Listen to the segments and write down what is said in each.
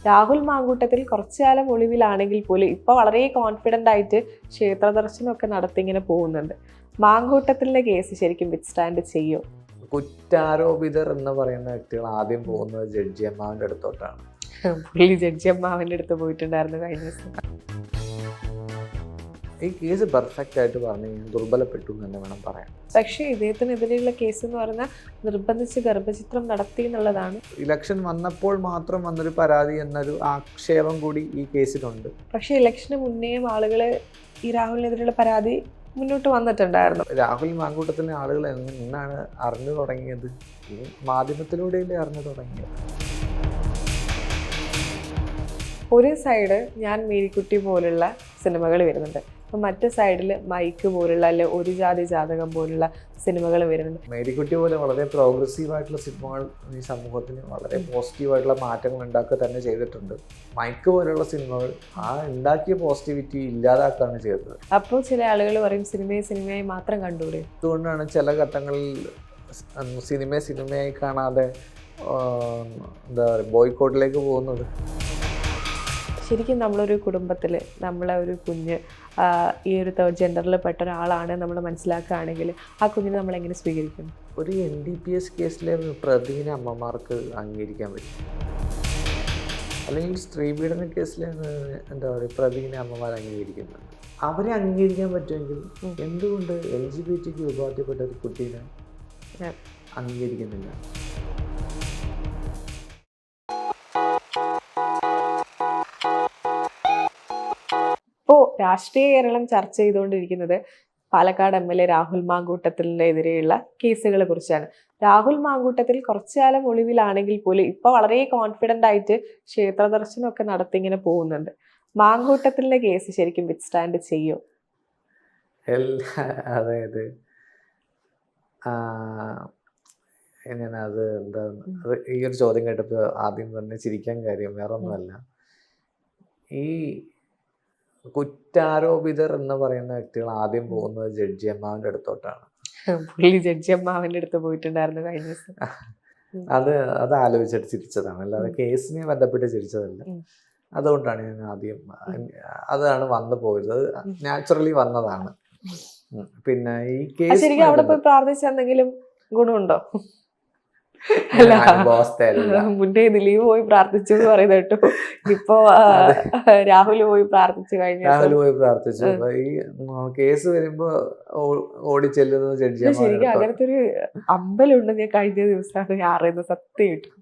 രാഹുൽ മാങ്കൂട്ടത്തിൽ കുറച്ചുകാലം ഒളിവിലാണെങ്കിൽ പോലും ഇപ്പൊ വളരെ കോൺഫിഡന്റ് ആയിട്ട് ക്ഷേത്ര ദർശനമൊക്കെ നടത്തി ഇങ്ങനെ പോകുന്നുണ്ട്. മാങ്കൂട്ടത്തിലെ കേസ് ശരിക്കും വിത്ത്സ്റ്റാൻഡ് ചെയ്യും? കുറ്റാരോപിതർ എന്ന് പറയുന്ന വ്യക്തികൾ ആദ്യം പോകുന്നത് ജഡ്ജി അമ്മാവിന്റെ അടുത്തോട്ടാണ്. പുള്ളി ജഡ്ജി അമ്മാവിന്റെ അടുത്ത് പോയിട്ടുണ്ടായിരുന്നു കഴിഞ്ഞ ദിവസം. ഈ കേസ് പെർഫെക്റ്റ് ആയിട്ട് പറഞ്ഞു കഴിഞ്ഞാൽ ദുർബലപ്പെട്ടു എന്ന് തന്നെ വേണം പറയാൻ. പക്ഷേ ഇദ്ദേഹത്തിനെതിരെയുള്ള കേസ് എന്ന് പറഞ്ഞാൽ നിർബന്ധിച്ച് ഗർഭചിത്രം നടത്തി എന്നുള്ളതാണ്. ഇലക്ഷൻ വന്നപ്പോൾ മാത്രം വന്നൊരു പരാതി എന്നൊരു ആക്ഷേപം കൂടി ഈ കേസിലുണ്ട്. പക്ഷേ ഇലക്ഷന് മുന്നേയും ആളുകൾ ഈ രാഹുലിനെതിരെയുള്ള പരാതി മുന്നോട്ട് വന്നിട്ടുണ്ടായിരുന്നു. രാഹുൽ മാങ്കൂട്ടത്തിലെ ആളുകൾ എന്നാണ് അറിഞ്ഞു തുടങ്ങിയത്? ഈ മാധ്യമത്തിലൂടെയല്ലേ അറിഞ്ഞു തുടങ്ങിയത്. ഒരു സൈഡ് ഞാൻ മേരിക്കുട്ടി പോലുള്ള സിനിമകൾ വരുന്നുണ്ട്, അപ്പം മറ്റു സൈഡിൽ മൈക്ക് പോലുള്ള അല്ലെ ഒരു ജാതി ജാതകം പോലുള്ള സിനിമകൾ വരുന്നുണ്ട്. മേരിക്കുട്ടി പോലെ വളരെ പ്രോഗ്രസീവായിട്ടുള്ള സിനിമകൾ ഈ സമൂഹത്തിന് വളരെ പോസിറ്റീവായിട്ടുള്ള മാറ്റങ്ങൾ ഉണ്ടാക്കുക തന്നെ ചെയ്തിട്ടുണ്ട്. മൈക്ക് പോലുള്ള സിനിമകൾ ആ ഉണ്ടാക്കിയ പോസിറ്റിവിറ്റി ഇല്ലാതാക്കുകയാണ് ചെയ്തത്. അപ്പോൾ ചില ആളുകൾ പറയും സിനിമയായി മാത്രം കണ്ടുകൂടെ. അതുകൊണ്ടാണ് ചില ഘട്ടങ്ങളിൽ സിനിമയായി കാണാതെ എന്താ പറയുക ബോയ്ക്കോട്ടിലേക്ക് പോകുന്നത്. ശരിക്കും നമ്മളൊരു കുടുംബത്തിൽ നമ്മളെ ഒരു കുഞ്ഞ് ഈ ഒരു തേർഡ് ജെൻഡറിൽ പെട്ട ഒരാളാണ് നമ്മൾ മനസ്സിലാക്കുകയാണെങ്കിൽ ആ കുഞ്ഞിനെ നമ്മൾ എങ്ങനെ സ്വീകരിക്കും? ഒരു NDPS കേസിലെ പ്രതിനെ അമ്മമാർക്ക് അംഗീകരിക്കാൻ പറ്റും, അല്ലെങ്കിൽ സ്ത്രീപീഡന കേസിലെ എന്താ പറയുക പ്രതിനെ അമ്മമാർ അംഗീകരിക്കുന്നുണ്ട്. അവരെ അംഗീകരിക്കാൻ പറ്റുമെങ്കിൽ എന്തുകൊണ്ട് LGBT വിഭാഗത്തിൽപ്പെട്ട ഒരു കുട്ടീനെ അംഗീകരിക്കുന്നില്ല? ഇപ്പോൾ രാഷ്ട്രീയ കേരളം ചർച്ച ചെയ്തുകൊണ്ടിരിക്കുന്നത് പാലക്കാട് MLA രാഹുൽ മാങ്കൂട്ടത്തിലിൻ്റെ എതിരെയുള്ള കേസുകളെ കുറിച്ചാണ്. രാഹുൽ മാങ്കൂട്ടത്തിൽ കുറച്ചുകാലം ഒളിവിലാണെങ്കിൽ പോലും ഇപ്പൊ വളരെ കോൺഫിഡന്റ് ആയിട്ട് ക്ഷേത്ര ദർശനമൊക്കെ നടത്തി ഇങ്ങനെ പോകുന്നുണ്ട്. മാങ്കൂട്ടത്തിലെ കേസ് ശരിക്കും വിത്ത്സ്റ്റാൻഡ് ചെയ്യും? അതായത് എങ്ങനെ അത് എന്താ അത് ഈ ഒരു ചോദ്യം കേട്ടപ്പോൾ ആദ്യം തന്നെ ചിരിക്കാൻ കാര്യം വേറെ ഒന്നുമല്ല. ഈ കുറ്റാരോപിതർ എന്ന് പറയുന്ന വ്യക്തികൾ ആദ്യം പോകുന്നത് ജഡ്ജി അമ്മാവിന്റെ അടുത്തോട്ടാണ്. പുള്ളി ജഡ്ജി അമ്മാവിന്റെ അടുത്ത് പോയിട്ടുണ്ടായിരുന്നു കഴിഞ്ഞ ദിവസം. അത് ആലോചിച്ചിട്ട് ചിരിച്ചതാണ്, അല്ലാതെ കേസിനെ ബന്ധപ്പെട്ട് ചിരിച്ചതല്ല. അതുകൊണ്ടാണ് ഞാൻ ആദ്യം അതാണ് വന്നു പോയത്, നാച്ചുറലി വന്നതാണ്. പിന്നെ ഈ കേസ് ശരിക്കും അവിടെ പോയി പ്രാർത്ഥിച്ച എന്തെങ്കിലും ഗുണമുണ്ടോ? മുന്നേ ദിലീപ് പോയി പ്രാർത്ഥിച്ചു എന്ന് പറയുന്നത് കേട്ടോ. ഇപ്പൊ രാഹുൽ പോയി പ്രാർത്ഥിച്ചു ഈ കേസ് വരുമ്പോ ഓടിച്ചെല്ലുന്നത് ജഡ്ജി. ശരിക്കും അങ്ങനത്തെ ഒരു അമ്പലമുണ്ട് ഞാൻ കഴിഞ്ഞ ദിവസമാണ് അറിയുന്നത്, സത്യം കിട്ടും.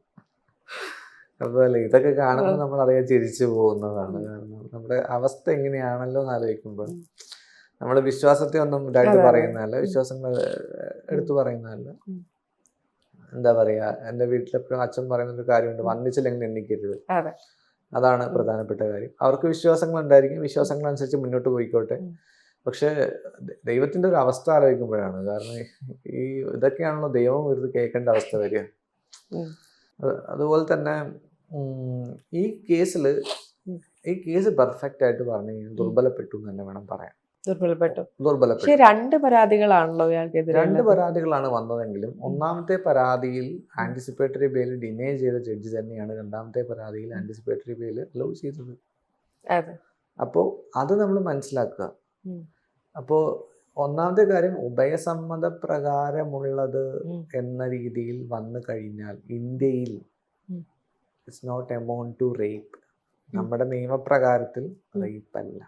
അതുപോലെ ഇതൊക്കെ കാണുമ്പോൾ നമ്മൾ അറിയാൻ ചിരിച്ചു പോകുന്നതാണ്. കാരണം നമ്മുടെ അവസ്ഥ എങ്ങനെയാണല്ലോ എന്ന് ആലോചിക്കുമ്പോൾ നമ്മൾ വിശ്വാസത്തെ ഒന്നും ഇതായിട്ട് പറയുന്നതല്ല, വിശ്വാസങ്ങൾ എടുത്തു പറയുന്നതല്ല. എന്താ പറയാ, എൻ്റെ വീട്ടിലെപ്പോഴും അച്ഛൻ പറയുന്നൊരു കാര്യമുണ്ട്, വന്നിച്ചില്ലെങ്കിൽ എണ്ണിക്കരുത്. അതാണ് പ്രധാനപ്പെട്ട കാര്യം. അവർക്ക് വിശ്വാസങ്ങൾ ഉണ്ടായിരിക്കും, വിശ്വാസങ്ങൾ അനുസരിച്ച് മുന്നോട്ട് പോയിക്കോട്ടെ. പക്ഷെ ദൈവത്തിന്റെ ഒരു അവസ്ഥ ആലോചിക്കുമ്പോഴാണ്, കാരണം ഈ ഇതൊക്കെയാണല്ലോ ദൈവം ഒരു കേൾക്കേണ്ട അവസ്ഥ വരിക. അതുപോലെ തന്നെ ഈ കേസ് പെർഫെക്റ്റ് ആയിട്ട് പറഞ്ഞു കഴിഞ്ഞാൽ ദുർബലപ്പെട്ടു എന്ന് തന്നെ വേണം പറയാൻ. ദുർബലപ്പെട്ടു. പക്ഷേ രണ്ട് പരാതികളാണല്ലോ ഇയാൾക്കെതിരെ. രണ്ട് പരാതികളാണ് വന്നതെങ്കിലും ഒന്നാമത്തെ പരാതിയിൽ ആന്റിസിപ്പേറ്ററി ബെയിൽ ഡിനേ ചെയ്ത ജഡ്ജി തന്നെയാണ് രണ്ടാമത്തെ പരാതിയിൽ ആന്റിസിപ്പേറ്ററി ബെയിൽ അലൗ ചെയ്തത്. അപ്പോൾ അത് നമ്മൾ മനസ്സിലാക്കുക. അപ്പോൾ ഒന്നാമത്തെ കാര്യം, ഉഭയസമ്മത പ്രകാരമുള്ളത് എന്ന രീതിയിൽ വന്നു കഴിഞ്ഞാൽ ഇന്ത്യയിൽ it's not amount to rape. നമ്മുടെ നിയമപ്രകാരത്തിൽ റേപ്പ് അല്ല,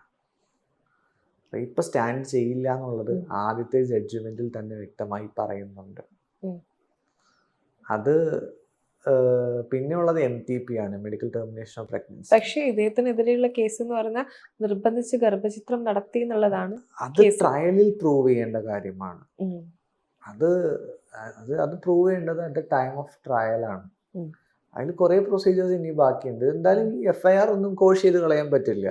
റേപ്പ് സ്റ്റാൻഡ് ചെയ്യില്ല എന്നുള്ളത് ആദ്യത്തെ ജഡ്ജ്മെന്റിൽ തന്നെ വ്യക്തമായി പറയുന്നുണ്ട്. അത് പിന്നെയുള്ളത് MTP ആണ്, മെഡിക്കൽ ടെർമിനേഷൻ ഓഫ് പ്രഗ്നൻസി. പക്ഷേ ഇദ്ദേഹത്തിനെതിരെയുള്ള കേസ് എന്ന് പറഞ്ഞാൽ നിർബന്ധിച്ച് ഗർഭചിത്രം നടത്തി എന്നുള്ളതാണ്. അത് ട്രയലിൽ പ്രൂവ് ചെയ്യേണ്ട കാര്യമാണ്. അത് പ്രൂവ് ചെയ്യേണ്ടത് at the time of trial ആണ്. അതിൽ കുറെ പ്രൊസീജിയേഴ്സ് ഇനി ബാക്കിയുണ്ട്. എന്തായാലും ഈ FIR ഒന്നും കോഷ് ചെയ്ത് കളയാൻ പറ്റില്ല.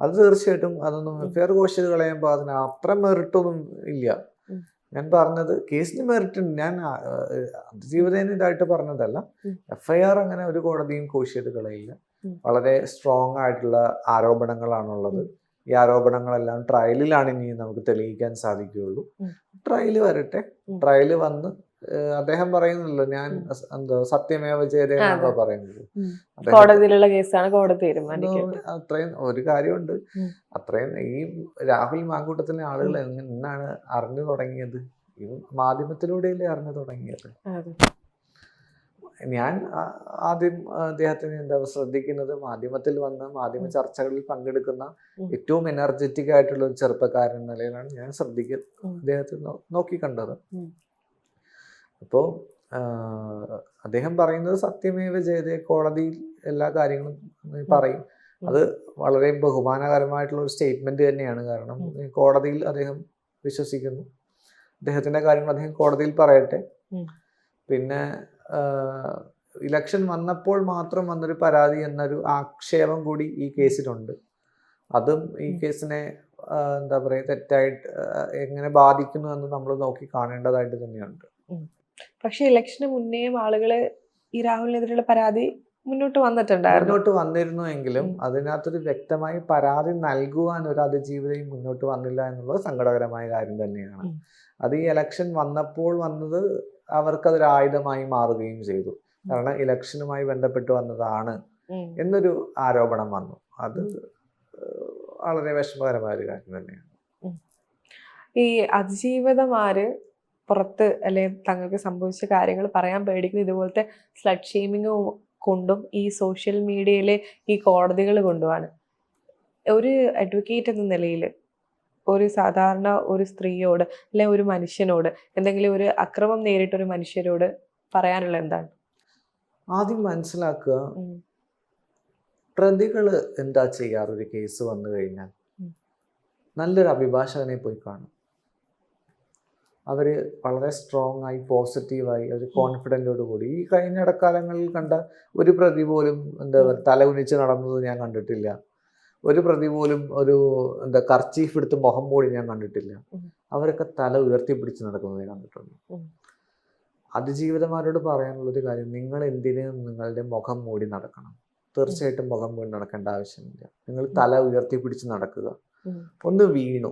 അത് തീർച്ചയായിട്ടും അതൊന്നും FIR കോഷ് ചെയ്ത് കളയുമ്പോൾ അതിന് അത്ര മെറിറ്റൊന്നും ഇല്ല. ഞാൻ പറഞ്ഞത് കേസിന് മെറിറ്റ് ഉണ്ട്, ഞാൻ അതിജീവിതേനെ ഇതായിട്ട് പറഞ്ഞതല്ല. FIR അങ്ങനെ ഒരു കോടതിയും കോഷ് ചെയ്ത് കളയില്ല. വളരെ സ്ട്രോങ് ആയിട്ടുള്ള ആരോപണങ്ങളാണുള്ളത്. ഈ ആരോപണങ്ങളെല്ലാം ട്രയലിലാണ് ഇനി നമുക്ക് തെളിയിക്കാൻ സാധിക്കുകയുള്ളൂ. ട്രയൽ വരട്ടെ, ട്രയൽ വന്ന് അദ്ദേഹം പറയുന്നല്ലോ ഞാൻ എന്തോ സത്യമേവ ജയതേന്നാണല്ലോ പറയുന്നത്. കോടതിയിലുള്ള കേസാണ് കോടതി തീരുമാനിക്കുന്നത്. അത്രയും ഒരു കാര്യമുണ്ട്, അത്രയും ഈ രാഹുൽ മാങ്കൂട്ടത്തിലെ ആളുകൾ എന്നാണ് അറിഞ്ഞു തുടങ്ങിയത്? ഈ മാധ്യമത്തിലൂടെയല്ലേ അറിഞ്ഞു തുടങ്ങിയത്. ഞാൻ ആദ്യം അദ്ദേഹത്തിന് എന്താ ശ്രദ്ധിക്കുന്നത്, മാധ്യമത്തിൽ വന്ന് മാധ്യമ ചർച്ചകളിൽ പങ്കെടുക്കുന്ന ഏറ്റവും എനർജറ്റിക് ആയിട്ടുള്ള ഒരു ചെറുപ്പക്കാരൻ എന്ന നിലയിലാണ് ഞാൻ അദ്ദേഹത്തെ നോക്കിക്കണ്ടത്. അപ്പോൾ അദ്ദേഹം പറയുന്നത് സത്യമേവ ജയതേ, കോടതിയിൽ എല്ലാ കാര്യങ്ങളും പറയും. അത് വളരെ ബഹുമാനകരമായിട്ടുള്ള ഒരു സ്റ്റേറ്റ്മെന്റ് തന്നെയാണ്. കാരണം കോടതിയിൽ അദ്ദേഹം വിശ്വസിക്കുന്നു, അദ്ദേഹത്തിന്റെ കാര്യങ്ങൾ അദ്ദേഹം കോടതിയിൽ പറയട്ടെ. പിന്നെ ഇലക്ഷൻ വന്നപ്പോൾ മാത്രം വന്നൊരു പരാതി എന്നൊരു ആക്ഷേപം കൂടി ഈ കേസിലുണ്ട്. അതും ഈ കേസിനെ എന്താ പറയുക തെറ്റായിട്ട് എങ്ങനെ ബാധിക്കുന്നു എന്ന് നമ്മൾ നോക്കി കാണേണ്ടതായിട്ട് തന്നെയുണ്ട്. പക്ഷെ ഇലക്ഷന് മുന്നേയും ആളുകള് ഈ രാഹുലിനെതിരെയുള്ള പരാതി മുന്നോട്ട് വന്നിരുന്നുവെങ്കിലും അതിനകത്തൊരു വ്യക്തമായി പരാതി നൽകുവാൻ ഒരു അതിജീവിതയും മുന്നോട്ട് വന്നില്ല എന്നുള്ളത് സങ്കടകരമായ കാര്യം തന്നെയാണ്. അത് ഈ ഇലക്ഷൻ വന്നപ്പോൾ വന്നത് അവർക്കതൊരു ആയുധമായി മാറുകയും ചെയ്തു. കാരണം ഇലക്ഷനുമായി ബന്ധപ്പെട്ട് വന്നതാണ് എന്നൊരു ആരോപണം വന്നു. അത് വളരെ വിഷമകരമായ ഒരു കാര്യം തന്നെയാണ്. ഈ അതിജീവിതമാര് പുറത്ത് അല്ലെ തങ്ങൾക്ക് സംഭവിച്ച കാര്യങ്ങൾ പറയാൻ പേടിക്കുന്ന ഇതുപോലത്തെ സ്ലട്ട് ഷെയ്മിങ് കൊണ്ടും ഈ സോഷ്യൽ മീഡിയയിലെ ഈ കോടതികൾ കൊണ്ടുമാണ്. ഒരു അഡ്വക്കേറ്റ് എന്ന നിലയിൽ ഒരു സാധാരണ ഒരു സ്ത്രീയോട് അല്ലെ ഒരു മനുഷ്യനോട് എന്തെങ്കിലും ഒരു അക്രമം നേരിട്ടൊരു മനുഷ്യരോട് പറയാനുള്ള എന്താണ്? ആദ്യം മനസ്സിലാക്കുക, പ്രതികള് എന്താ ചെയ്യാറ്? ഒരു കേസ് വന്നു കഴിഞ്ഞാൽ നല്ലൊരു അഭിഭാഷകനെ പോയി കാണും. അവര് വളരെ സ്ട്രോങ് ആയി പോസിറ്റീവായി ഒരു കോൺഫിഡൻറ്റോട് കൂടി, ഈ കഴിഞ്ഞ ഇടക്കാലങ്ങളിൽ കണ്ട ഒരു പ്രതി പോലും എന്താ തല കുനിച്ച് നടന്നത് ഞാൻ കണ്ടിട്ടില്ല. ഒരു പ്രതി പോലും ഒരു എന്താ കർച്ചീഫ് എടുത്ത് മുഖം മൂടി ഞാൻ കണ്ടിട്ടില്ല. അവരൊക്കെ തല ഉയർത്തിപ്പിടിച്ച് നടക്കുന്നത് ഞാൻ കണ്ടിട്ടുണ്ട്. അതിജീവിതമാരോട് പറയാനുള്ളൊരു കാര്യം, നിങ്ങൾ എന്തിന് നിങ്ങളുടെ മുഖം മൂടി നടക്കണം? തീർച്ചയായിട്ടും മുഖം മൂടി നടക്കേണ്ട ആവശ്യമില്ല. നിങ്ങൾ തല ഉയർത്തിപ്പിടിച്ച് നടക്കുക. ഒന്ന് വീണു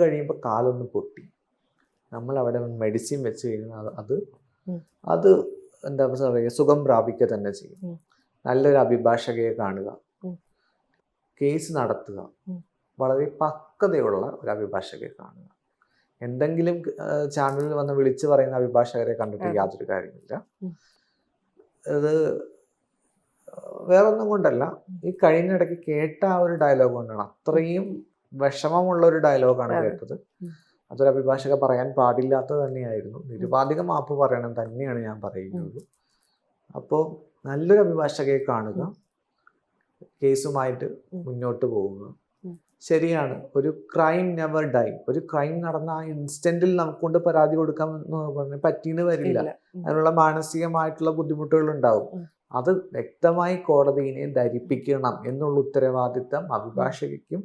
കഴിയുമ്പോൾ കാലൊന്ന് പൊട്ടി, നമ്മൾ അവിടെ മെഡിസിൻ വെച്ച് കഴിഞ്ഞാൽ അത് എന്താ പറയുക, സുഖം പ്രാപിക്കുക തന്നെ ചെയ്യും. നല്ലൊരു അഭിഭാഷകയെ കാണുക, കേസ് നടത്തുക, വളരെ പക്വതയുള്ള ഒരു അഭിഭാഷകയെ കാണുക. എന്തെങ്കിലും ചാനലിൽ വന്ന് വിളിച്ചു പറയുന്ന അഭിഭാഷകരെ കണ്ടിട്ട് യാതൊരു കാര്യമില്ല. ഇത് വേറൊന്നും കൊണ്ടല്ല, ഈ കഴിഞ്ഞിടയ്ക്ക് കേട്ട ആ ഒരു ഡയലോഗ് കൊണ്ടാണ്. അത്രയും വിഷമമുള്ള ഒരു ഡയലോഗാണ് കേട്ടത്. അതൊരു അഭിഭാഷക പറയാൻ പാടില്ലാത്തത് തന്നെയായിരുന്നു. നിരുപാധികം മാപ്പ് പറയണം തന്നെയാണ് ഞാൻ പറയുന്നത്. അപ്പോൾ നല്ലൊരു അഭിഭാഷകയെ കാണുക, കേസുമായിട്ട് മുന്നോട്ട് പോവുക. ശരിയാണ്, ഒരു ക്രൈം നെവർ ഡൈ. ഒരു ക്രൈം നടന്ന ആ ഇൻസ്റ്റന്റിൽ നമുക്കൊണ്ട് പരാതി കൊടുക്കാൻ പറ്റിയെന്ന് വരില്ല. അതിനുള്ള മാനസികമായിട്ടുള്ള ബുദ്ധിമുട്ടുകൾ ഉണ്ടാവും. അത് വ്യക്തമായി കോടതിയെ ധരിപ്പിക്കണം എന്നുള്ള ഉത്തരവാദിത്തം അഭിഭാഷകയ്ക്കും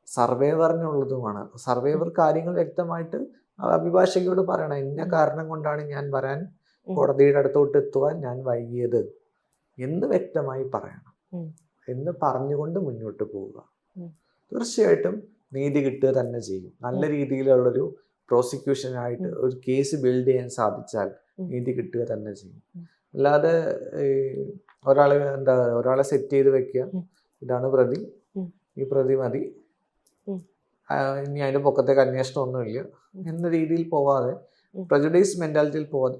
സർവൈവറിനുള്ളതുമാണ്. സർവൈവർ കാര്യങ്ങൾ വ്യക്തമായിട്ട് അഭിഭാഷകയോട് പറയണം, ഇന്ന കാരണം കൊണ്ടാണ് ഞാൻ വരാൻ കോടതിയുടെ അടുത്തോട്ട് എത്തുവാൻ ഞാൻ വൈകിയത് എന്ന് വ്യക്തമായി പറയണം. എന്ന് പറഞ്ഞുകൊണ്ട് മുന്നോട്ട് പോവുക. തീർച്ചയായിട്ടും നീതി കിട്ടുക തന്നെ ചെയ്യും. നല്ല രീതിയിലുള്ളൊരു പ്രോസിക്യൂഷനായിട്ട് ഒരു കേസ് ബിൽഡ് ചെയ്യാൻ സാധിച്ചാൽ നീതി കിട്ടുക തന്നെ ചെയ്യും. അല്ലാതെ ഒരാളെ സെറ്റ് ചെയ്ത് വെക്കുക, ഇതാണ് പ്രതി, ഈ പ്രതി മതി, ഇനി അതിന്റെ പൊക്കത്തേക്ക് അന്വേഷണം ഒന്നുമില്ല എന്ന രീതിയിൽ പോവാതെ, പ്രജുഡൈസ് മെന്റാലിറ്റിയിൽ പോവാതെ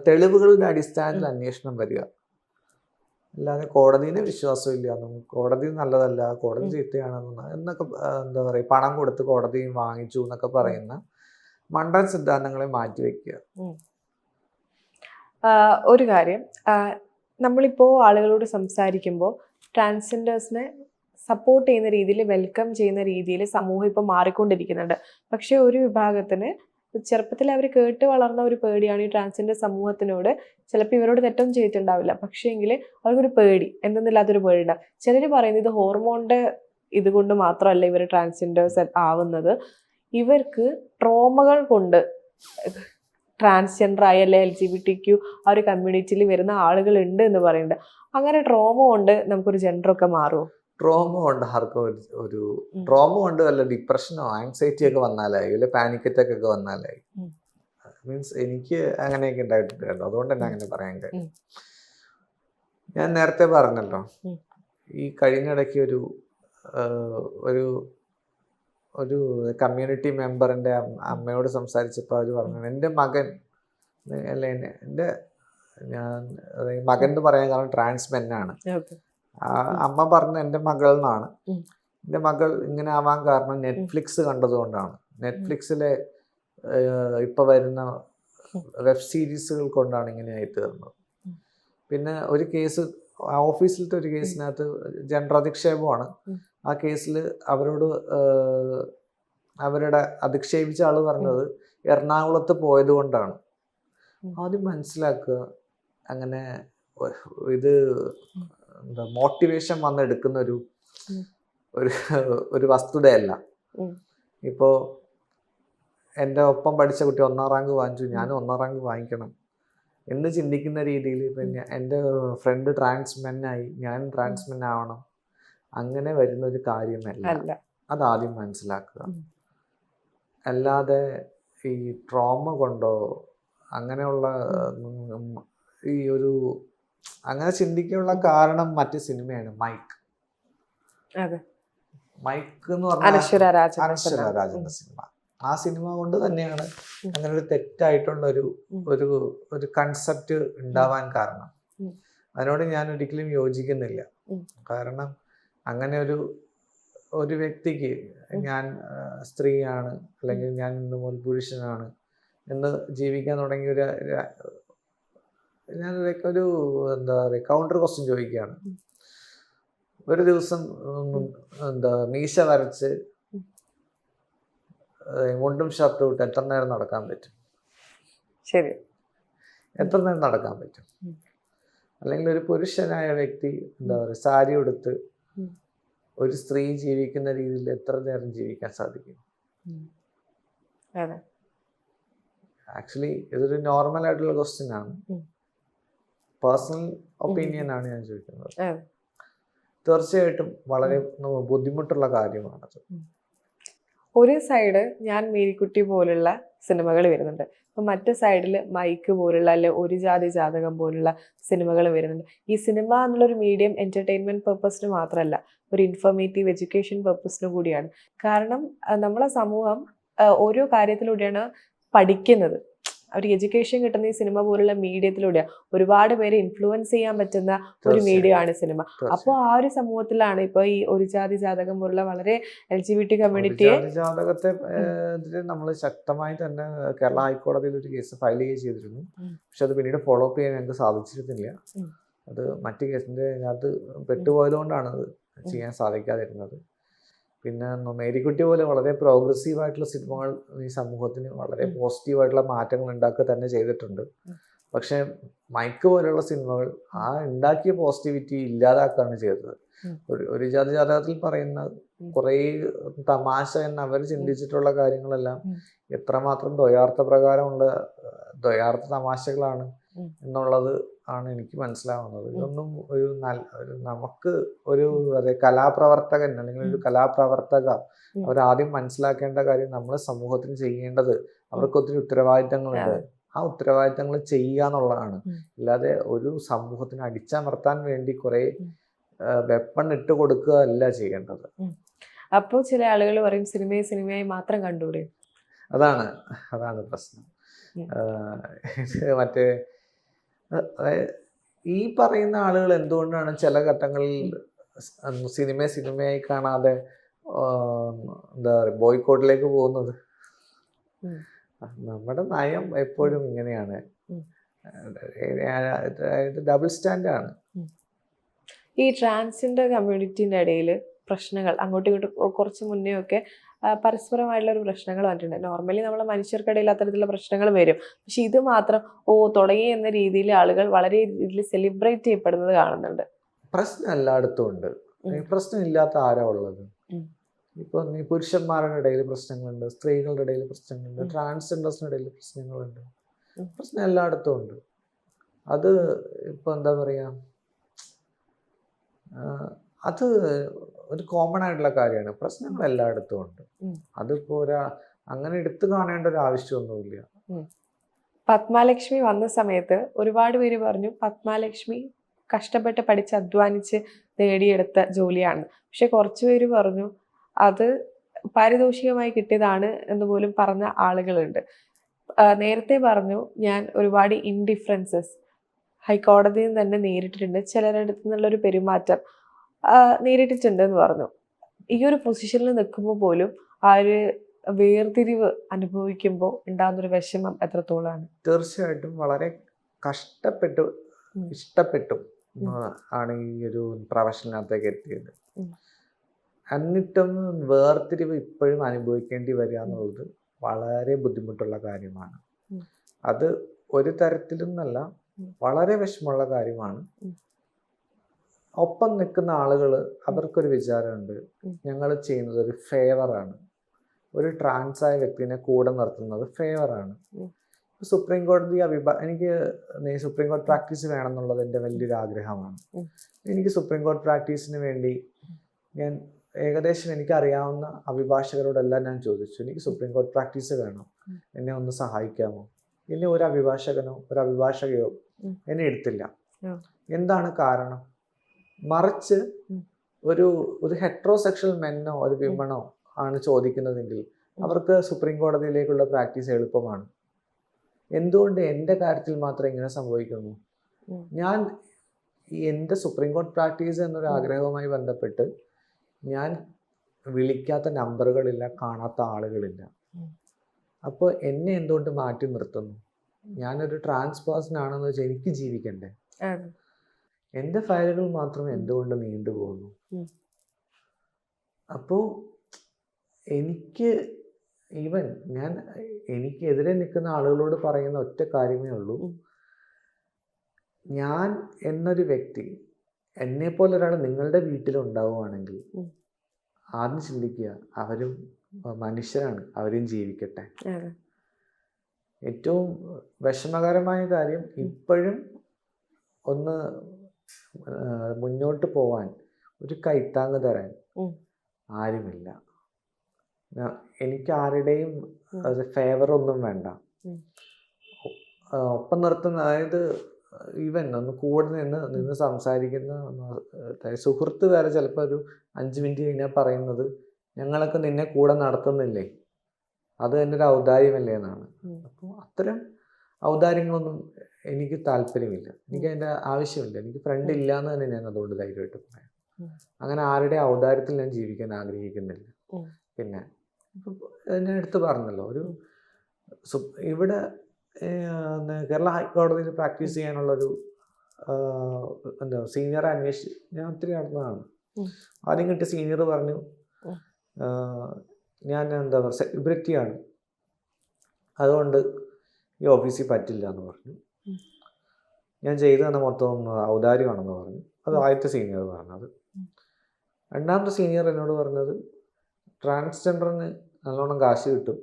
തെളിവുകളുടെ അടിസ്ഥാനത്തിൽ അന്വേഷണം വരിക. അല്ലാതെ കോടതിനെ വിശ്വാസമില്ല എന്നും കോടതി നല്ലതല്ല, കോടതി ചീത്തയാണെന്നും എന്നൊക്കെ എന്താ പറയുക, പണം കൊടുത്ത് കോടതി വാങ്ങിച്ചു എന്നൊക്കെ പറയുന്ന മണ്ടൻ സിദ്ധാന്തങ്ങളെ മാറ്റിവെക്കുക. ഒരു കാര്യം, നമ്മളിപ്പോൾ ആളുകളോട് സംസാരിക്കുമ്പോൾ ട്രാൻസ്ജെൻഡേഴ്സിനെ സപ്പോർട്ട് ചെയ്യുന്ന രീതിയിൽ, വെൽക്കം ചെയ്യുന്ന രീതിയിൽ സമൂഹം ഇപ്പോൾ മാറിക്കൊണ്ടിരിക്കുന്നുണ്ട്. പക്ഷെ ഒരു വിഭാഗത്തിന് ചെറുപ്പത്തിൽ അവർ കേട്ട് വളർന്ന ഒരു പേടിയാണ് ഈ ട്രാൻസ്ജെൻഡർ സമൂഹത്തിനോട്. ചിലപ്പോൾ ഇവരോട് തെറ്റൊന്നും ചെയ്തിട്ടുണ്ടാവില്ല, പക്ഷേ എങ്കിൽ അവർക്കൊരു പേടി, എന്തെന്നില്ലാത്തൊരു പേടി ഉണ്ടാവും. ചിലർ പറയുന്നത് ഇത് ഹോർമോണിൻ്റെ ഇതുകൊണ്ട് മാത്രമല്ല ഇവർ ട്രാൻസ്ജെൻഡേഴ്സ് ആവുന്നത്, ഇവർക്ക് ട്രോമകൾ കൊണ്ട് ട്രാൻസ്ജെൻഡർ ആയി അല്ലെ LGBTQ ആ ഒരു കമ്മ്യൂണിറ്റിയിൽ വരുന്ന ആളുകളുണ്ട് എന്ന് പറയുന്നുണ്ട്. അങ്ങനെ ട്രോമ കൊണ്ട് നമുക്കൊരു ജെൻഡറൊക്കെ മാറുമോ? ട്രോമ കൊണ്ട് ആർക്കും ഒരു ട്രോമ കൊണ്ട് വല്ല ഡിപ്രഷനോ ആങ്സൈറ്റി ഒക്കെ വന്നാലായി, വല്ല പാനിക് അറ്റാക്ക് ഒക്കെ വന്നാലായി. മീൻസ് എനിക്ക് അങ്ങനെയൊക്കെ ഉണ്ടായിട്ടുണ്ട് കേട്ടോ. അതുകൊണ്ട് തന്നെ അങ്ങനെ പറയാൻ കഴിയും. ഉം. ഞാൻ നേരത്തെ പറഞ്ഞല്ലോ, ഉം. ഈ കഴിഞ്ഞിടയ്ക്ക് ഒരു ഒരു ഒരു കമ്മ്യൂണിറ്റി മെമ്പറിന്റെ അമ്മയോട് സംസാരിച്ചപ്പോൾ അവർ പറഞ്ഞു, എൻ്റെ മകൻ അല്ല എൻ്റെ ഞാൻ മകൻ എന്ന് പറയാൻ കാരണം ട്രാൻസ്മെന്നാണ്. ഓക്കെ. അമ്മ പറഞ്ഞ എൻ്റെ മകൾ എന്നാണ്. ഉം. എൻ്റെ മകൾ ഇങ്ങനെ ആവാൻ കാരണം നെറ്റ്ഫ്ലിക്സ് കണ്ടതുകൊണ്ടാണ്. നെറ്റ്ഫ്ലിക്സിലെ ഇപ്പൊ വരുന്ന വെബ് സീരീസുകൾ കൊണ്ടാണ് ഇങ്ങനെ ആയി തീർന്നത്. പിന്നെ ഒരു കേസ്, ഓഫീസിലത്തെ ഒരു കേസിനകത്ത് ജെൻഡർ അധിക്ഷേപമാണ്. ആ കേസിൽ അവരോട് അവരുടെ അധിക്ഷേപിച്ച ആള് പറഞ്ഞത് എറണാകുളത്ത് പോയത് കൊണ്ടാണ്. ആദ്യം മനസ്സിലാക്കുക, അങ്ങനെ ഇത് എന്താ മോട്ടിവേഷൻ വന്നെടുക്കുന്ന ഒരു ഒരു വസ്തുതയല്ല. ഇപ്പോൾ എൻ്റെ ഒപ്പം പഠിച്ച കുട്ടി 1ാം റാങ്ക് വാങ്ങിച്ചു, ഞാനും 1ാം റാങ്ക് വാങ്ങിക്കണം എന്ന് ചിന്തിക്കുന്ന രീതിയിൽ ഇപ്പം എൻ്റെ ഫ്രണ്ട് ട്രാൻസ്മെന്നായി, ഞാൻ ട്രാൻസ്മെൻ ആവണം, അങ്ങനെ വരുന്ന ഒരു കാര്യമല്ല. അതാദ്യം മനസ്സിലാക്കുക. അല്ലാതെ ഈ ട്രോമ കൊണ്ടോ അങ്ങനെയുള്ള ഈ ഒരു അങ്ങനെ ചിന്തിക്കാനുള്ള കാരണം മറ്റു സിനിമയാണ് മൈക്ക്. മൈക്ക് എന്ന് പറഞ്ഞാൽ അനശ്വര രാജന്റെ സിനിമ. ആ സിനിമ കൊണ്ട് തന്നെയാണ് അങ്ങനെ ഒരു തെറ്റായിട്ടുള്ള ഒരു ഒരു കൺസെപ്റ്റ് ഉണ്ടാവാൻ കാരണം. അതിനോട് ഞാൻ ഒരിക്കലും യോജിക്കുന്നില്ല. കാരണം അങ്ങനെ ഒരു വ്യക്തിക്ക് ഞാൻ സ്ത്രീയാണ് അല്ലെങ്കിൽ ഞാൻ ഇന്ന് മുതൽ പുരുഷനാണ് എന്ന് ജീവിക്കാൻ തുടങ്ങിയ ഞാനൊരു എന്താ പറയുക കൗണ്ടർ ക്വസ്റ്റ്യൻ ചോദിക്കുകയാണ്. ഒരു ദിവസം മീശ വരച്ച് മുണ്ടും ഷർട്ടും ഇട്ട് എത്ര നേരം നടക്കാൻ പറ്റും? ശരി, എത്ര നേരം നടക്കാൻ പറ്റും? അല്ലെങ്കിൽ ഒരു പുരുഷനായ വ്യക്തി എന്താ പറയുക സാരി ഉടുത്ത് ഒരു സ്ത്രീ ജീവിക്കുന്ന രീതിയിൽ എത്ര നേരം ജീവിക്കാൻ സാധിക്കും? ആക്ച്വലി ഇതൊരു നോർമൽ ആയിട്ടുള്ള ക്വസ്റ്റ്യൻ ആണ്. പേഴ്സണൽ ഒപ്പീനിയൻ ആണ് ഞാൻ ചോദിക്കുന്നത്. തീർച്ചയായിട്ടും വളരെ ബുദ്ധിമുട്ടുള്ള കാര്യമാണത്. ഒരു സൈഡ് ഞാൻ മേരിക്കുട്ടി പോലുള്ള സിനിമകൾ വരുന്നുണ്ട്, അപ്പം മറ്റു സൈഡിൽ മൈക്ക് പോലുള്ള അല്ലെ ഒരു ജാതി ജാതകം പോലുള്ള സിനിമകൾ വരുന്നുണ്ട്. ഈ സിനിമ എന്നുള്ളൊരു മീഡിയം എന്റർടൈൻമെന്റ് പർപ്പസിന് മാത്രമല്ല, ഒരു ഇൻഫോർമേറ്റീവ് എഡ്യൂക്കേഷൻ പർപ്പസിന് കൂടിയാണ്. കാരണം നമ്മളെ സമൂഹം ഓരോ കാര്യത്തിലൂടെയാണ് പഠിക്കുന്നത്. ഒരു എഡ്യൂക്കേഷൻ കിട്ടുന്ന ഈ സിനിമ പോലുള്ള മീഡിയത്തിലൂടെയാണ് ഒരുപാട് പേരെ ഇൻഫ്ലുവൻസ് ചെയ്യാൻ പറ്റുന്ന ഒരു മീഡിയ ആണ് സിനിമ. അപ്പോൾ ആ ഒരു സമൂഹത്തിലാണ് ഇപ്പൊ ഈ ഒരു ജാതി ജാതകം പോലുള്ള വളരെ LGBT കമ്മ്യൂണിറ്റിയെ ജാതകത്തെ നമ്മൾ ശക്തമായി തന്നെ കേരള ഹൈക്കോടതിയിൽ ഒരു കേസ് ഫയൽ ചെയ്തിരുന്നു. പക്ഷെ അത് പിന്നീട് ഫോളോ അപ്പ് ചെയ്യാൻ ഞങ്ങൾക്ക് സാധിച്ചിരുന്നില്ല. അത് മറ്റു കേസിന്റെ അതിനകത്ത് പെട്ടുപോയത് കൊണ്ടാണ് അത് ചെയ്യാൻ സാധിക്കാതിരുന്നത്. പിന്നെ മേരിക്കുട്ടി പോലെ വളരെ പ്രോഗ്രസീവ് ആയിട്ടുള്ള സിനിമകൾ ഈ സമൂഹത്തിന് വളരെ പോസിറ്റീവായിട്ടുള്ള മാറ്റങ്ങൾ ഉണ്ടാക്കുക തന്നെ ചെയ്തിട്ടുണ്ട്. പക്ഷെ മൈക്ക് പോലെയുള്ള സിനിമകൾ ആ ഉണ്ടാക്കിയ പോസിറ്റിവിറ്റി ഇല്ലാതാക്കുകയാണ് ചെയ്തത്. ഒരു ജാതി ജാതകത്തിൽ പറയുന്ന കുറേ തമാശ എന്ന് അവർ ചിന്തിച്ചിട്ടുള്ള കാര്യങ്ങളെല്ലാം എത്രമാത്രം ദ്വയാർത്ഥ തമാശകളാണ് എന്നുള്ളത് ആണ് എനിക്ക് മനസ്സിലാവുന്നത്. ഇതൊന്നും ഒരു നമുക്ക് ഒരു കലാപ്രവർത്തകൻ അല്ലെങ്കിൽ ഒരു കലാപ്രവർത്തക അവരാദ്യം മനസ്സിലാക്കേണ്ട കാര്യം, നമ്മൾ സമൂഹത്തിന് ചെയ്യേണ്ടത് അവർക്ക് ഒത്തിരി ഉത്തരവാദിത്തങ്ങളുണ്ട്. ആ ഉത്തരവാദിത്തങ്ങൾ ചെയ്യുക എന്നുള്ളതാണ്. അല്ലാതെ ഒരു സമൂഹത്തിന് അടിച്ചമർത്താൻ വേണ്ടി കുറെ വെപ്പൺ ഇട്ട് കൊടുക്കുക അല്ല ചെയ്യേണ്ടത്. അപ്പോൾ ചില ആളുകൾ പറയും സിനിമയായി മാത്രം കണ്ടുകൂടെ. അതാണ് പ്രശ്നം. മറ്റേ ഈ പറയുന്ന ആളുകൾ എന്തുകൊണ്ടാണ് ചില ഘട്ടങ്ങളിൽ സിനിമയായി കാണാതെ എന്താ പറയുക ബോയ്ക്കോട്ടിലേക്ക് പോകുന്നത്? നമ്മുടെ നയം എപ്പോഴും ഇങ്ങനെയാണ്, ഡബിൾ സ്റ്റാൻഡാണ്. ഈ ട്രാൻസ്ജെൻഡർ കമ്മ്യൂണിറ്റിന്റെ ഇടയിൽ പ്രശ്നങ്ങൾ അങ്ങോട്ടും ഇങ്ങോട്ടും കുറച്ച് മുന്നേ ഒക്കെ പരസ്പരമായിട്ടുള്ള ഒരു പ്രശ്നങ്ങൾ വന്നിട്ടുണ്ട്. നോർമലി നമ്മളെ മനുഷ്യർക്കിടയിൽ അത്തരത്തിലുള്ള പ്രശ്നങ്ങൾ വരും. പക്ഷെ ഇത് മാത്രം തുടങ്ങി എന്ന രീതിയിൽ ആളുകൾ വളരെ രീതിയിൽ സെലിബ്രേറ്റ് ചെയ്യപ്പെടുന്നത് കാണുന്നുണ്ട്. പ്രശ്നം എല്ലായിടത്തും ഉണ്ട്. പ്രശ്നം ഇല്ലാത്ത ആരാ ഉള്ളത്? ഇപ്പൊ പുരുഷന്മാരുടെ ഇടയിൽ പ്രശ്നങ്ങളുണ്ട്, സ്ത്രീകളുടെ ഇടയിൽ പ്രശ്നങ്ങളുണ്ട്, ട്രാൻസ്ജെൻഡേഴ്സിന്റെ ഇടയിൽ പ്രശ്നങ്ങളുണ്ട്. പ്രശ്നം എല്ലായിടത്തും ഉണ്ട്. അത് ഇപ്പൊ എന്താ പറയാ, അത് ഒരു കോമൺ ആയിട്ടുള്ള കാര്യമാണ്. പ്രശ്നങ്ങൾ എല്ലായിടത്തും ഉണ്ട്. അതിപ്പോ അങ്ങനെ എടുത്തു കാണേണ്ട ഒരു ആവശ്യമൊന്നുമില്ല. പത്മാലക്ഷ്മി വന്ന സമയത്ത് ഒരുപാട് പേര് പറഞ്ഞു പത്മാലക്ഷ്മി കഷ്ടപ്പെട്ട് പഠിച്ച് അധ്വാനിച്ച് നേടിയെടുത്ത ജോലിയാണ്. പക്ഷെ കുറച്ചു പേര് പറഞ്ഞു അത് പാരിതോഷികമായി കിട്ടിയതാണ് എന്ന് പോലും പറഞ്ഞ ആളുകളുണ്ട്. നേരത്തെ പറഞ്ഞു ഞാൻ ഒരുപാട് ഇൻഡിഫറൻസസ് ഹൈക്കോടതിയിൽ നിന്ന് തന്നെ നേരിട്ടിട്ടുണ്ട്, ചിലരുടെ അടുത്ത് നിന്നുള്ളൊരു പെരുമാറ്റം നേരിട്ടിട്ടുണ്ട് എന്ന് പറഞ്ഞു. ഈ ഒരു പൊസിഷനിൽ നിൽക്കുമ്പോൾ പോലും ആ ഒരു വേർതിരിവ് അനുഭവിക്കുമ്പോൾ ഉണ്ടാകുന്നൊരു വിഷമം എത്രത്തോളാണ്? തീർച്ചയായിട്ടും വളരെ കഷ്ടപ്പെട്ടു ഇഷ്ടപ്പെട്ടു ആണ് ഈ ഒരു പ്രൊഫഷനകത്തേക്ക് എത്തിയത്. എന്നിട്ടും വേർതിരിവ് ഇപ്പോഴും അനുഭവിക്കേണ്ടി വരിക എന്നുള്ളത് വളരെ ബുദ്ധിമുട്ടുള്ള കാര്യമാണ്. അത് ഒരു തരത്തിലും നല്ല വളരെ വിഷമമുള്ള കാര്യമാണ്. ഒപ്പം നിൽക്കുന്ന ആളുകൾ അവർക്കൊരു വിചാരമുണ്ട്, ഞങ്ങൾ ചെയ്യുന്നത് ഒരു ഫേവറാണ്, ഒരു ട്രാൻസായ വ്യക്തിനെ കൂടെ നിർത്തുന്നത് ഫേവറാണ്. സുപ്രീം കോടതി എനിക്ക് സുപ്രീം കോടതി പ്രാക്ടീസ് വേണം എന്നുള്ളത് എൻ്റെ വലിയൊരു ആഗ്രഹമാണ്. എനിക്ക് സുപ്രീം കോടതി പ്രാക്ടീസിന് വേണ്ടി ഞാൻ ഏകദേശം എനിക്കറിയാവുന്ന അഭിഭാഷകരോടെല്ലാം ഞാൻ ചോദിച്ചു, എനിക്ക് സുപ്രീം കോടതി പ്രാക്ടീസ് വേണം, എന്നെ ഒന്ന് സഹായിക്കാമോ? എന്നെ ഒരു അഭിഭാഷകനോ ഒരു അഭിഭാഷകയോ എന്നെ എടുത്തില്ല. എന്താണ് കാരണം? മറിച്ച് ഒരു ഹെട്രോസെക്ഷൽ മെന്നോ ഒരു വിമണോ ആണ് ചോദിക്കുന്നതെങ്കിൽ അവർക്ക് സുപ്രീം കോടതിയിലേക്കുള്ള പ്രാക്ടീസ് എളുപ്പമാണ്. എന്തുകൊണ്ട് എൻ്റെ കാര്യത്തിൽ മാത്രം ഇങ്ങനെ സംഭവിക്കുന്നു? ഞാൻ എൻ്റെ സുപ്രീം കോടതി പ്രാക്ടീസ് എന്നൊരു ആഗ്രഹവുമായി ബന്ധപ്പെട്ട് ഞാൻ വിളിക്കാത്ത നമ്പറുകളില്ല, കാണാത്ത ആളുകളില്ല. അപ്പോൾ എന്നെ എന്തുകൊണ്ട് മാറ്റി നിർത്തുന്നു? ഞാനൊരു ട്രാൻസ് പേഴ്സൺ ആണെന്ന് വെച്ചാൽ എനിക്ക് ജീവിക്കണ്ടേ? എൻ്റെ ഫയലുകൾ മാത്രം എന്തുകൊണ്ട് നീണ്ടുപോകുന്നു? അപ്പോൾ എനിക്ക് എനിക്കെതിരെ നിൽക്കുന്ന ആളുകളോട് പറയുന്ന ഒറ്റ കാര്യമേ ഉള്ളൂ, ഞാൻ എന്നൊരു വ്യക്തി, എന്നെപ്പോലെ ഒരാൾ നിങ്ങളുടെ വീട്ടിലുണ്ടാവുകയാണെങ്കിൽ ആദ്യം ചിന്തിക്കുക, അവരും മനുഷ്യരാണ്, അവരും ജീവിക്കട്ടെ. ഏറ്റവും വിഷമകരമായ കാര്യം, ഇപ്പോഴും ഒന്ന് മുന്നോട്ട് പോവാൻ ഒരു കൈത്താങ്ങ് തരാൻ ആരുമില്ല. എനിക്ക് ആരുടെയും ഫേവറൊന്നും വേണ്ട. ഒപ്പം നിർത്തുന്ന, അതായത് ഈവൻ ഒന്ന് കൂടെ നിന്ന് സംസാരിക്കുന്ന സുഹൃത്ത് വരെ ചിലപ്പോൾ ഒരു 5 മിനിറ്റ് കഴിഞ്ഞാൽ പറയുന്നത്, ഞങ്ങളൊക്കെ നിന്നെ കൂടെ നടത്തുന്നില്ലേ, അത് എൻ്റെ ഒരു ഔദാര്യമല്ലേ എന്നാണ്. അപ്പോൾ അത്തരം ഔദാര്യങ്ങളൊന്നും എനിക്ക് താല്പര്യമില്ല, എനിക്ക് അതിൻ്റെ ആവശ്യമില്ല. എനിക്ക് ഫ്രണ്ട് ഇല്ല എന്ന് തന്നെ ഞാൻ അതുകൊണ്ട് ധൈര്യമായിട്ട് പറയാം. അങ്ങനെ ആരുടെ ഔദാര്യത്തിൽ ഞാൻ ജീവിക്കാൻ ആഗ്രഹിക്കുന്നില്ല. പിന്നെ ഞാൻ എടുത്ത് പറഞ്ഞല്ലോ, ഇവിടെ കേരള ഹൈക്കോടതിയിൽ പ്രാക്ടീസ് ചെയ്യാനുള്ളൊരു സീനിയർ അന്വേഷിച്ച് ഞാൻ ഒത്തിരി നടന്നതാണ്. ആദ്യം കിട്ടിയ സീനിയർ പറഞ്ഞു, ഞാൻ സെലിബ്രിറ്റിയാണ്, അതുകൊണ്ട് ഈ ഓഫീസിൽ പറ്റില്ല എന്ന് പറഞ്ഞു. ഞാൻ ചെയ്തു തന്നെ മൊത്തം ഔദാര്യമാണെന്ന് പറഞ്ഞു. അത് ആദ്യത്തെ സീനിയർ പറഞ്ഞത്. രണ്ടാമത്തെ സീനിയർ എന്നോട് പറഞ്ഞത്, ട്രാൻസ്ജെൻഡറിന് നല്ലോണം കാശ് കിട്ടും.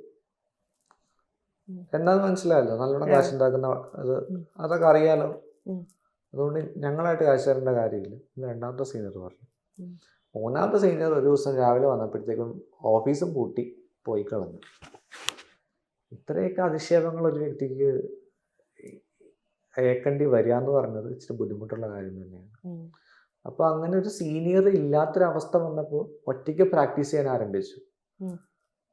എന്താന്ന് മനസ്സിലായല്ലോ, നല്ലോണം കാശ് ഉണ്ടാക്കുന്ന അതൊക്കെ അറിയാലോ, അതുകൊണ്ട് ഞങ്ങളായിട്ട് കാശ് തരേണ്ട കാര്യമില്ല എന്ന് രണ്ടാമത്തെ സീനിയർ പറഞ്ഞു. മൂന്നാമത്തെ സീനിയർ ഒരു ദിവസം രാവിലെ വന്നപ്പോഴത്തേക്കും ഓഫീസും പൂട്ടി പോയി കളഞ്ഞു. ഇത്രയൊക്കെ അധിക്ഷേപങ്ങൾ ഒരു വ്യക്തിക്ക് ഏൽക്കേണ്ടി വരിക എന്ന് പറഞ്ഞത് ഇച്ചിരി ബുദ്ധിമുട്ടുള്ള കാര്യം തന്നെയാണ്. അപ്പോൾ അങ്ങനെ ഒരു സീനിയർ ഇല്ലാത്തൊരവസ്ഥ വന്നപ്പോൾ ഒറ്റയ്ക്ക് പ്രാക്ടീസ് ചെയ്യാൻ ആരംഭിച്ചു.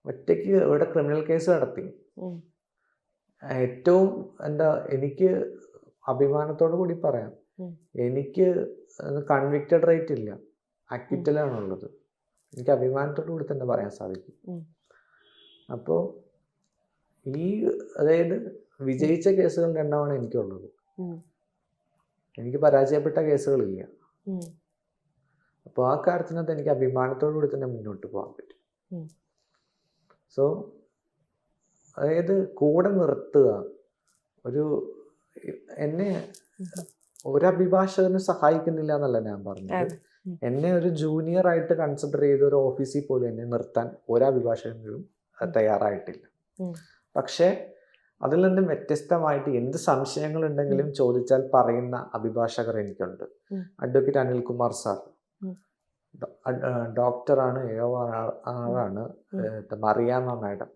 ഒറ്റയ്ക്ക് ഇവിടെ ക്രിമിനൽ കേസ് നടത്തി. ഏറ്റവും എനിക്ക് അഭിമാനത്തോടു കൂടി പറയാം, എനിക്ക് കൺവിക്റ്റഡ് റേറ്റ് ഇല്ല, അക്വിറ്റലാണുള്ളത്. എനിക്ക് അഭിമാനത്തോടു കൂടി തന്നെ പറയാൻ സാധിക്കും. അപ്പോൾ അതായത് വിജയിച്ച കേസുകൾ 2 എനിക്കുള്ളത്, എനിക്ക് പരാജയപ്പെട്ട കേസുകളില്ല. അപ്പോൾ ആ കാര്യത്തിനകത്ത് എനിക്ക് അഭിമാനത്തോടു കൂടി തന്നെ മുന്നോട്ട് പോകാൻ പറ്റും. സോ അതായത് കൂടെ നിർത്തുക, എന്നെ ഒരു അഭിഭാഷകന് സഹായിക്കുന്നില്ല എന്നല്ല ഞാൻ പറഞ്ഞത്. എന്നെ ഒരു ജൂനിയർ ആയിട്ട് കൺസിഡർ ചെയ്ത ഒരു ഓഫീസിൽ പോലും എന്നെ നിർത്താൻ ഒരു അഭിഭാഷകനും തയ്യാറായിട്ടില്ല. പക്ഷേ അതിൽ നിന്നും വ്യത്യസ്തമായിട്ട് എന്ത് സംശയങ്ങളുണ്ടെങ്കിലും ചോദിച്ചാൽ പറയുന്ന അഭിഭാഷകർ എനിക്കുണ്ട്. അഡ്വക്കേറ്റ് അനിൽകുമാർ സാർ ഡോക്ടറാണ്, AOR ആണ്, മറിയാമ്മ മാഡം,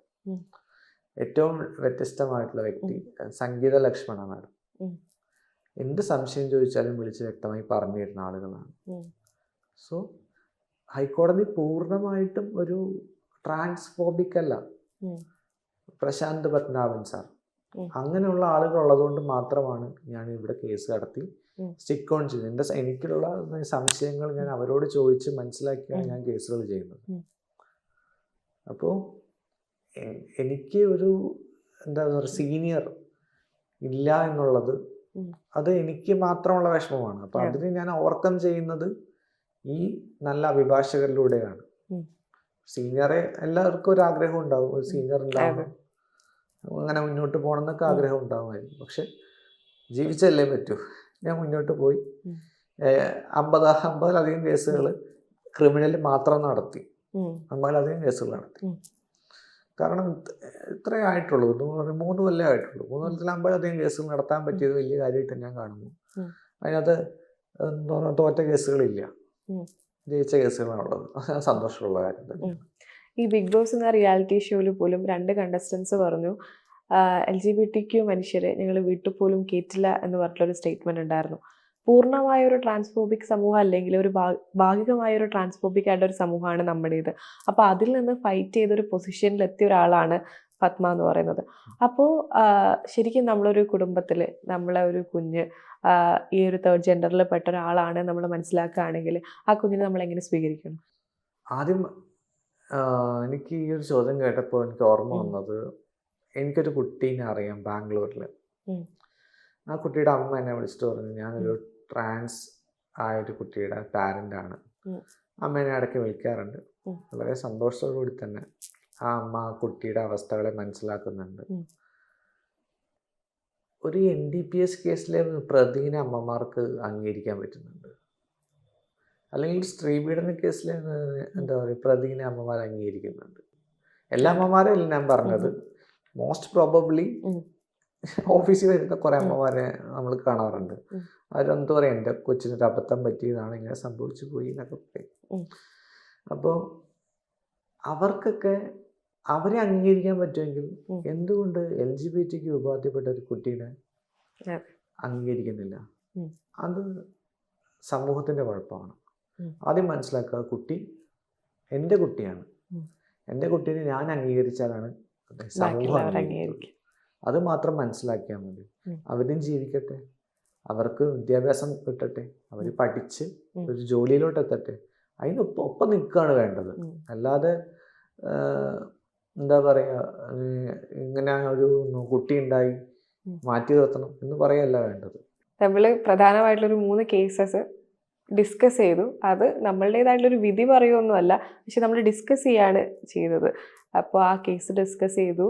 ഏറ്റവും വ്യത്യസ്തമായിട്ടുള്ള വ്യക്തി സംഗീത ലക്ഷ്മണ മാഡം. ഉം. എന്ത് സംശയം ചോദിച്ചാലും വിളിച്ച് വ്യക്തമായി പറഞ്ഞു തരുന്ന ആളുകളാണ്. സോ ഹൈക്കോടതി പൂർണ്ണമായിട്ടും ഒരു ട്രാൻസ്ഫോബിക് അല്ല. പ്രശാന്ത് പത്മനാഭൻ സാർ അങ്ങനെയുള്ള ആളുകൾ ഉള്ളതുകൊണ്ട് മാത്രമാണ് ഞാൻ ഇവിടെ കേസ് നടത്തി സ്റ്റിക്ക് ഓൺ ചെയ്തത്. എനിക്കുള്ള സംശയങ്ങൾ ഞാൻ അവരോട് ചോദിച്ച് മനസ്സിലാക്കിയാണ് ഞാൻ കേസുകൾ ചെയ്യുന്നത്. അപ്പോൾ എനിക്ക് ഒരു എന്താ പറയുക സീനിയർ ഇല്ല എന്നുള്ളത് അത് എനിക്ക് മാത്രമുള്ള വിഷമമാണ്. അപ്പോൾ അതിന് ഞാൻ ഓവർകം ചെയ്യുന്നത് ഈ നല്ല അഭിഭാഷകരിലൂടെയാണ്. സീനിയറെ എല്ലാവർക്കും ഒരു ആഗ്രഹം ഉണ്ടാവും, ഒരു സീനിയർ ഉണ്ടാവും, അങ്ങനെ മുന്നോട്ട് പോകണം എന്നൊക്കെ ആഗ്രഹം ഉണ്ടാവുമായിരുന്നു. പക്ഷെ ജീവിച്ചല്ലേ പറ്റൂ. ഞാൻ മുന്നോട്ട് പോയി 50-ലധികം കേസുകൾ ക്രിമിനൽ മാത്രം നടത്തി, 50-ലധികം കേസുകൾ നടത്തി. കാരണം ഇത്രയേ ആയിട്ടുള്ളൂ, 3 കൊല്ലമേ ആയിട്ടുള്ളൂ. 3 കൊല്ലത്തിൽ 50-ലധികം കേസുകൾ നടത്താൻ പറ്റിയത് വലിയ കാര്യമായിട്ട് ഞാൻ കാണുന്നു. അതിനകത്ത് തോറ്റ കേസുകളില്ല, ജയിച്ച കേസുകളാണുള്ളത്. സന്തോഷമുള്ള കാര്യം തന്നെ. ഈ ബിഗ് ബോസ് എന്ന റിയാലിറ്റി ഷോയിൽ പോലും 2 കണ്ടസ്റ്റൻസ് പറഞ്ഞു LGBTQ മനുഷ്യരെ ഞങ്ങൾ വീട്ടിൽ പോലും കേറ്റില്ല എന്ന് പറഞ്ഞിട്ടൊരു സ്റ്റേറ്റ്മെന്റ് ഉണ്ടായിരുന്നു. പൂർണ്ണമായ ഒരു ട്രാൻസ്ഫോബിക് സമൂഹം അല്ലെങ്കിൽ ഒരു ഭാഗികമായ ഒരു ട്രാൻസ്ഫോബിക് ആയിട്ട് ഒരു സമൂഹമാണ് നമ്മുടേത്. അപ്പോൾ അതിൽ നിന്ന് ഫൈറ്റ് ചെയ്തൊരു പൊസിഷനിൽ എത്തിയ ഒരാളാണ് പത്മ എന്ന് പറയുന്നത്. അപ്പോൾ ശരിക്കും നമ്മളൊരു കുടുംബത്തിൽ നമ്മളെ ഒരു കുഞ്ഞ് ഈ ഒരു 3rd ജെൻഡറിൽ പെട്ട ഒരാളാണ് നമ്മൾ മനസ്സിലാക്കുകയാണെങ്കിൽ ആ കുഞ്ഞിനെ നമ്മൾ എങ്ങനെ സ്വീകരിക്കണം? ആദ്യം എനിക്ക് ഈ ഒരു ചോദ്യം കേട്ടപ്പോൾ എനിക്ക് ഓർമ്മ വന്നത്, എനിക്കൊരു കുട്ടീനെ അറിയാം ബാംഗ്ലൂരിൽ. ആ കുട്ടിയുടെ അമ്മ എന്നെ വിളിച്ചിട്ട് പറഞ്ഞു, ഞാനൊരു ട്രാൻസ് ആയൊരു കുട്ടിയുടെ പാരൻ്റാണ്. അമ്മ എന്നെ ഇടയ്ക്ക് വിളിക്കാറുണ്ട്. വളരെ സന്തോഷത്തോടുകൂടി തന്നെ ആ അമ്മ ആ കുട്ടിയുടെ അവസ്ഥകളെ മനസ്സിലാക്കുന്നുണ്ട്. ഒരു NDPS കേസിലെ പ്രതിനെ അമ്മമാർക്ക് അംഗീകരിക്കാൻ പറ്റുന്നുണ്ട്, അല്ലെങ്കിൽ സ്ത്രീപീഡന കേസിൽ എന്താ പറയുക പ്രതിനെ അമ്മമാർ അംഗീകരിക്കുന്നുണ്ട്. എല്ലാ അമ്മമാരും അല്ല ഞാൻ പറഞ്ഞത്. മോസ്റ്റ് പ്രോബബ്ലി ഓഫീസിൽ വരുന്ന കുറേ അമ്മമാരെ നമ്മൾ കാണാറുണ്ട്. അവരെന്താ പറയുക, എൻ്റെ കൊച്ചിനൊരു അബദ്ധം പറ്റിയതാണ്, ഇങ്ങനെ സംഭവിച്ചു പോയി എന്നൊക്കെ പറയും. അപ്പോൾ അവർക്കൊക്കെ അവരെ അംഗീകരിക്കാൻ പറ്റുമെങ്കിൽ എന്തുകൊണ്ട് LGBTQ വിഭാഗത്തിൽപ്പെട്ട ഒരു കുട്ടീനെ അംഗീകരിക്കുന്നില്ല? അത് സമൂഹത്തിൻ്റെ കുഴപ്പമാണ്. ആദ്യം മനസ്സിലാക്കുക, കുട്ടി എൻ്റെ കുട്ടിയാണ്. എൻ്റെ കുട്ടീനെ ഞാൻ അംഗീകരിച്ചാലാണ് സമൂഹം അംഗീകരിക്കുക. അത് മാത്രം മനസ്സിലാക്കിയാൽ മതി. അവരും ജീവിക്കട്ടെ, അവർക്ക് വിദ്യാഭ്യാസം കിട്ടട്ടെ, അവർ പഠിച്ച് ഒരു ജോലിയിലോട്ട് എത്തട്ടെ. അതിനൊപ്പം നിൽക്കുകയാണ് വേണ്ടത്. അല്ലാതെ എന്താ പറയുക, ഇങ്ങനെ ഒരു കുട്ടി ഉണ്ടായി മാറ്റി നിർത്തണം എന്ന് പറയല്ല വേണ്ടത്. നമ്മൾ പ്രധാനമായിട്ടുള്ളൊരു 3 കേസസ് ഡിസ്കസ് ചെയ്തു. അത് നമ്മളുടേതായിട്ടുള്ളൊരു വിധി പറയുമൊന്നുമല്ല, പക്ഷെ നമ്മൾ ഡിസ്കസ് ചെയ്യാണ് ചെയ്തത്. അപ്പോൾ ആ കേസ് ഡിസ്കസ് ചെയ്തു,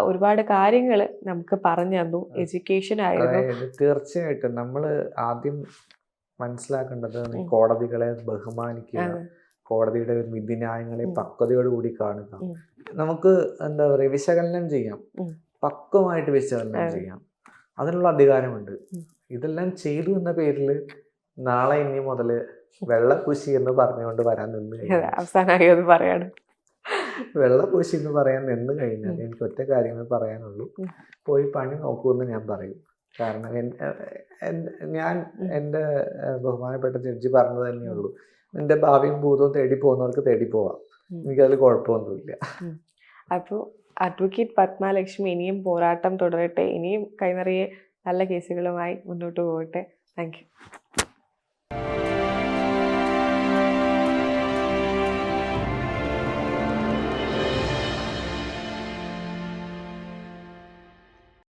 ഒരുപാട് കാര്യങ്ങൾ നമുക്ക് പറഞ്ഞു തന്നു, എഡ്യൂക്കേഷൻ ആയിരുന്നു. തീർച്ചയായിട്ടും നമ്മൾ ആദ്യം മനസ്സിലാക്കേണ്ടത് കോടതികളെ ബഹുമാനിക്കുക, കോടതിയുടെ വിധിന്യായങ്ങളെ പക്വതയോടുകൂടി കാണുക. നമുക്ക് എന്താ പറയുക, വിശകലനം ചെയ്യാം, പക്വമായിട്ട് വിശകലനം ചെയ്യാം, അതിനുള്ള അധികാരമുണ്ട്. ഇതെല്ലാം ചെയ്തു എന്ന പേരിൽ നാളെ ഇനി മുതൽ വെള്ളപ്പൂശി എന്ന് പറഞ്ഞുകൊണ്ട് വരാൻ നിന്ന് അവസാനമായി അത് പറയാണ്. വെള്ളപ്പൂശി എന്ന് പറയാൻ നിന്ന് കഴിഞ്ഞാൽ എനിക്ക് ഒറ്റ കാര്യമേ പറയാനുള്ളൂ, പോയി പണി നോക്കൂന്ന് ഞാൻ പറയും. കാരണം ഞാൻ എൻ്റെ ബഹുമാനപ്പെട്ട ജഡ്ജി പറഞ്ഞത് തന്നെയുള്ളൂ, എൻ്റെ ഭാവിയും ഭൂതവും തേടി പോകുന്നവർക്ക് തേടി പോവാം, എനിക്കതിൽ കുഴപ്പമൊന്നുമില്ല. അപ്പോൾ അഡ്വക്കേറ്റ് പത്മലക്ഷ്മി ഇനിയും പോരാട്ടം തുടരട്ടെ, ഇനിയും കൈനിറയെ നല്ല കേസുകളുമായി മുന്നോട്ട് പോകട്ടെ. Thank you.